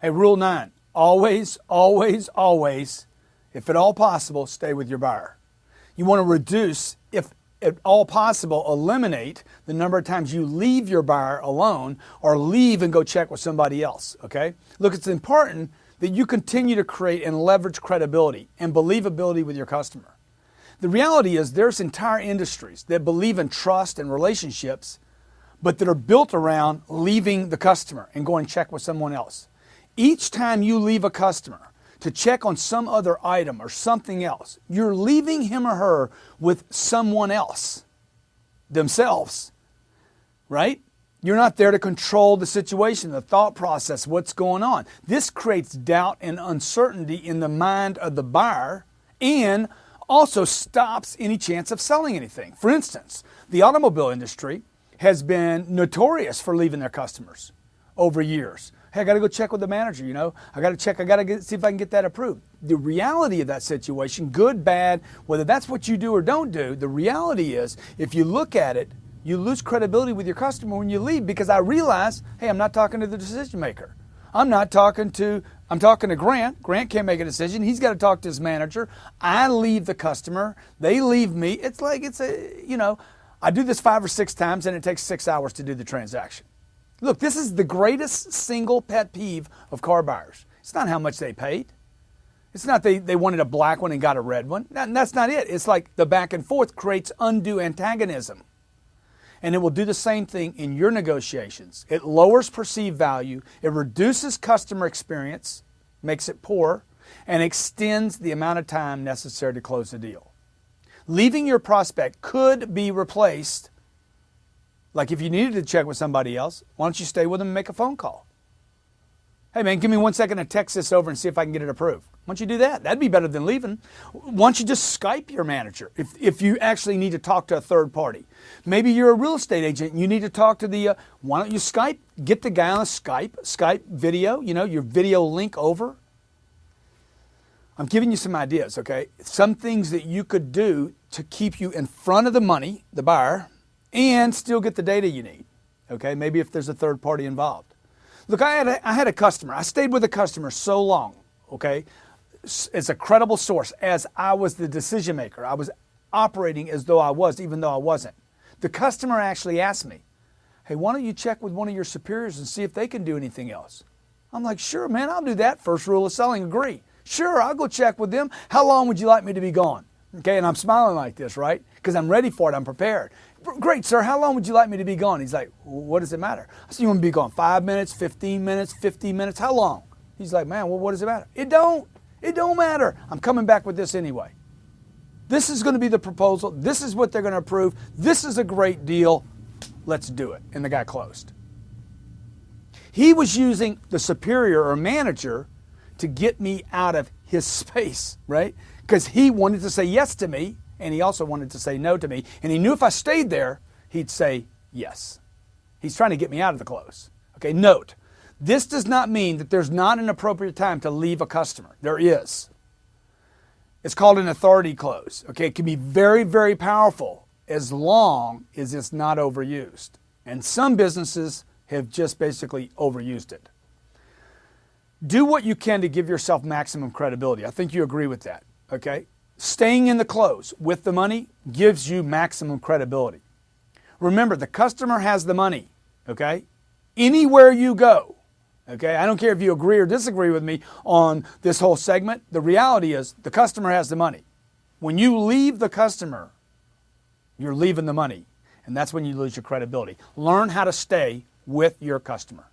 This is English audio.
Hey, rule 9, always, always, always, if at all possible, stay with your buyer. You want to reduce, if at all possible, eliminate the number of times you leave your buyer alone or leave and go check with somebody else, okay? Look, it's important that you continue to create and leverage credibility and believability with your customer. The reality is there's entire industries that believe in trust and relationships, but that are built around leaving the customer and going check with someone else. Each time you leave a customer to check on some other item or something else, you're leaving him or her with someone else, themselves, right? You're not there to control the situation, the thought process, what's going on. This creates doubt and uncertainty in the mind of the buyer and also stops any chance of selling anything. For instance, the automobile industry has been notorious for leaving their customers over years. Hey, I got to go check with the manager, I got to check, see if I can get that approved. The reality of that situation, good, bad, whether that's what you do or don't do, the reality is if you look at it, you lose credibility with your customer when you leave because I realize, hey, I'm not talking to the decision maker. I'm talking to Grant. Grant can't make a decision. He's got to talk to his manager. I leave the customer. They leave me. It's like, I do this 5 or 6 times and it takes 6 hours to do the transaction. Look, this is the greatest single pet peeve of car buyers. It's not how much they paid. It's not they wanted a black one and got a red one. That's not it. It's like the back and forth creates undue antagonism. And it will do the same thing in your negotiations. It lowers perceived value, it reduces customer experience, makes it poor, and extends the amount of time necessary to close the deal. Leaving your prospect could be replaced, like if you needed to check with somebody else, why don't you stay with them and make a phone call? Hey man, give me 1 second to text this over and see if I can get it approved. Why don't you do that? That'd be better than leaving. Why don't you just Skype your manager if you actually need to talk to a third party? Maybe you're a real estate agent and you need to talk to why don't you Skype? Get the guy on a Skype video, your video link over. I'm giving you some ideas, okay? Some things that you could do to keep you in front of the money, the buyer, and still get the data you need, okay? Maybe if there's a third party involved. Look, I had a customer. I stayed with a customer so long, okay? It's a credible source as I was the decision maker. I was operating as though I was, even though I wasn't. The customer actually asked me, hey, why don't you check with one of your superiors and see if they can do anything else? I'm like, sure, man, I'll do that. First rule of selling, agree. Sure, I'll go check with them. How long would you like me to be gone? Okay, and I'm smiling like this, right? Because I'm ready for it, I'm prepared. Great, sir, how long would you like me to be gone? He's like, what does it matter? I said, you want me to be gone 5 minutes, 15 minutes, 15 minutes? How long? He's like, man, well, what does it matter? It don't matter. I'm coming back with this anyway. This is going to be the proposal. This is what they're going to approve. This is a great deal. Let's do it. And the guy closed. He was using the superior or manager to get me out of his space, right? Because he wanted to say yes to me, and he also wanted to say no to me. And he knew if I stayed there, he'd say yes. He's trying to get me out of the close. Okay, note, this does not mean that there's not an appropriate time to leave a customer. There is. It's called an authority close. Okay, it can be very, very powerful as long as it's not overused. And some businesses have just basically overused it. Do what you can to give yourself maximum credibility. I think you agree with that, okay? Staying in the close with the money gives you maximum credibility. Remember, the customer has the money, okay? Anywhere you go, okay? I don't care if you agree or disagree with me on this whole segment. The reality is the customer has the money. When you leave the customer, you're leaving the money, and that's when you lose your credibility. Learn how to stay with your customer.